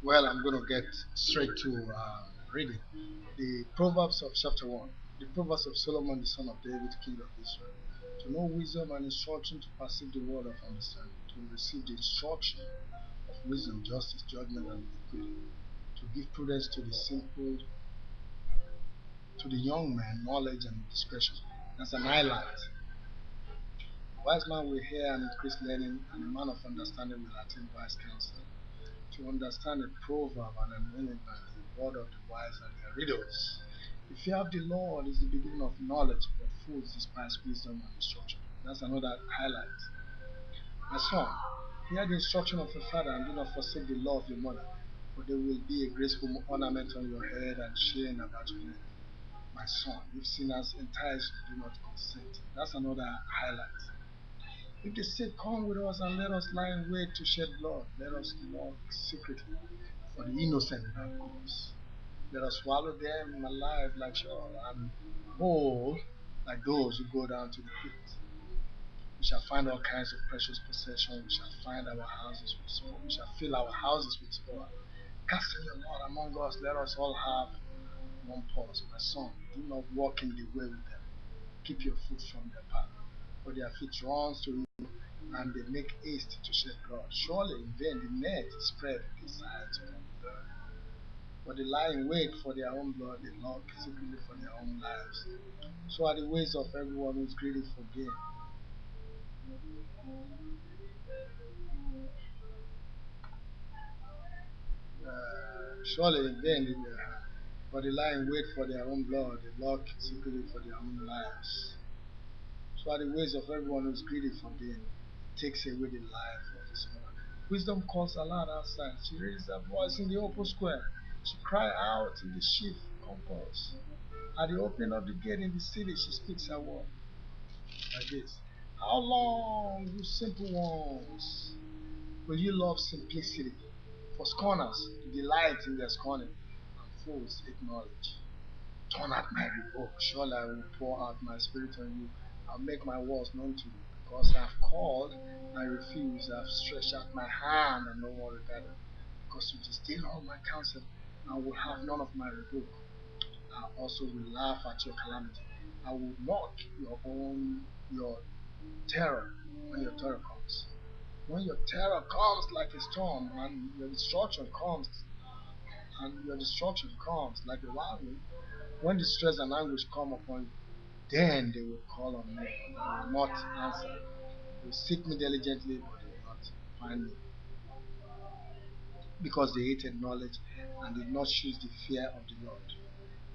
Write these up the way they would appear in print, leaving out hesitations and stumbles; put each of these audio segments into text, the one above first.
Well, I'm going to get straight to reading. The Proverbs of chapter 1. The Proverbs of Solomon, the son of David, king of Israel. To know wisdom and instruction, to perceive the word of understanding, to receive the instruction of wisdom, justice, judgment, and equity, to give prudence to the simple, to the young man, knowledge and discretion. That's an highlight. A wise man will hear and increase learning, and a man of understanding will attain wise counsel. To understand a proverb and an enigma, the word of the wise and their riddles. The fear of the Lord is the beginning of knowledge, but fools despise wisdom and instruction. That's another highlight. My son, hear the instruction of your father and do not forsake the law of your mother, for there will be a graceful ornament on your head and sheen about your neck. My son, if sinners entice you, do not consent. That's another highlight. If they say, come with us and let us lie in wait to shed blood, let us walk secretly for the innocent without cause. Let us swallow them alive like sure and whole like those who go down to the pit. We shall find all kinds of precious possession. We shall find our houses with spoil. We shall fill our houses with spoil. Casting your lot among us, let us all have one pause. My son, do not walk in the way with them. Keep your foot from their path. For their feet runs to evil, and they make haste to shed blood. Surely in vain the net is spread besides upon the earth. For they lie in wait for their own blood, they lurk secretly for their own lives. So are the ways of everyone who is greedy for gain. Surely in vain did they have. For they lie in wait for their own blood, they lurk secretly for their own lives. So are the ways of everyone who is greedy for gain. Takes away the life of his mother. Wisdom calls aloud outside. She raises her voice in the open square. She cries out in the sheaf compass. At the opening of the gate in the city, she speaks her word like this. How long, you simple ones, will you love simplicity? For scorners delight in their scorning, and fools hate knowledge. Turn at my rebuke. Surely I will pour out my spirit on you. I'll make my words known to you. Because I have called, I refuse. I have stretched out my hand, and no one regarded. Because you disdain all my counsel, and will have none of my rebuke. I also will laugh at your calamity. I will mock your terror when your terror comes. When your terror comes like a storm, and your destruction comes like a whirlwind, when distress and anguish come upon you, then they will call on me, but I will not answer. They will seek me diligently, but they will not find me, because they hated knowledge and did not choose the fear of the Lord.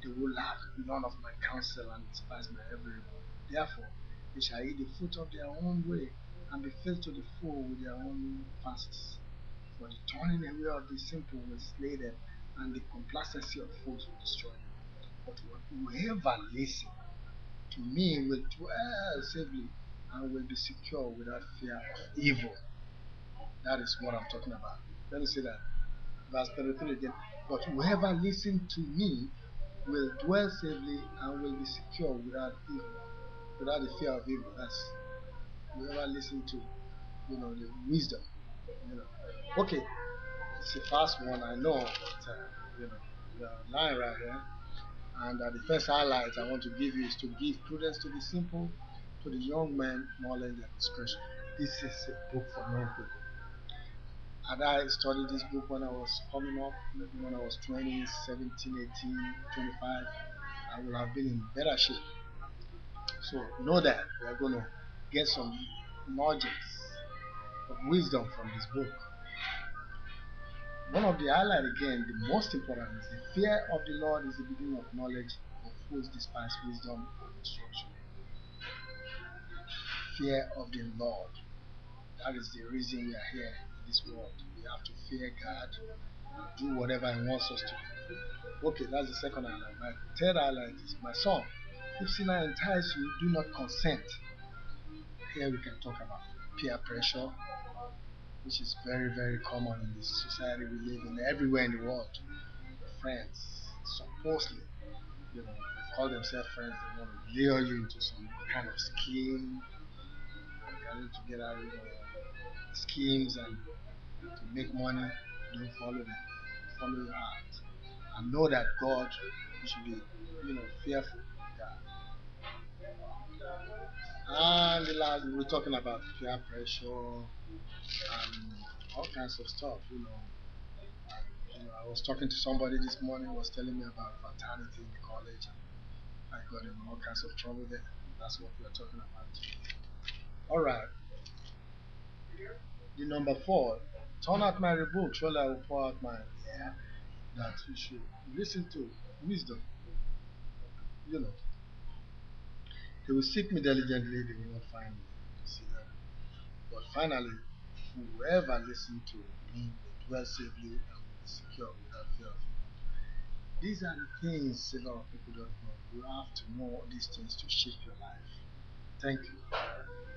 They will lack none of my counsel and despise my every rebuke. Therefore, they shall eat the fruit of their own way and be filled to the full with their own fasts. For the turning away of the simple will slay them, and the complacency of fools will destroy them. But whoever listens to me will dwell safely and will be secure without fear of evil. That is what I'm talking about. Let me say that. Verse 33 again. But whoever listens to me will dwell safely and will be secure without evil, without the fear of evil. That's whoever listens to, the wisdom. You know. Okay, it's a fast one, I know, but we are online right here. And the first highlight I want to give you is to give prudence to the simple, to the young man, knowledge and discretion. This is a book for young people. Had I studied this book when I was coming up, maybe when I was 20, 17, 18, 25, I would have been in better shape. So know that we are going to get some nuggets of wisdom from this book. One of the highlight again, the most important is the fear of the Lord is the beginning of knowledge, but fools despise wisdom and instruction. Fear of the Lord. That is the reason we are here in this world. We have to fear God and do whatever He wants us to do. Okay, that's the second highlight. My third highlight is my son. If sinner entice you, do not consent. Here we can talk about peer pressure, which is very, very common in this society we live in, everywhere in the world. Friends, supposedly, they call themselves friends, they want to lure you into some kind of scheme, gather together, schemes and to make money. Don't follow them. forming your heart and know that God, you should be, fearful. Yeah. And the last, we were talking about peer pressure and all kinds of stuff. I was talking to somebody this morning who was telling me about fraternity in the college, and I got in all kinds of trouble there. That's what we are talking about. All right. The number four, turn out my rebuke, surely I will pour out my ear, that you should listen to wisdom. You know, they will seek me diligently, they will not find me. You see that? But finally, whoever listens to me will dwell safely and will be secure without fear of evil. These are the things a lot of people don't know. You have to know these things to shape your life. Thank you.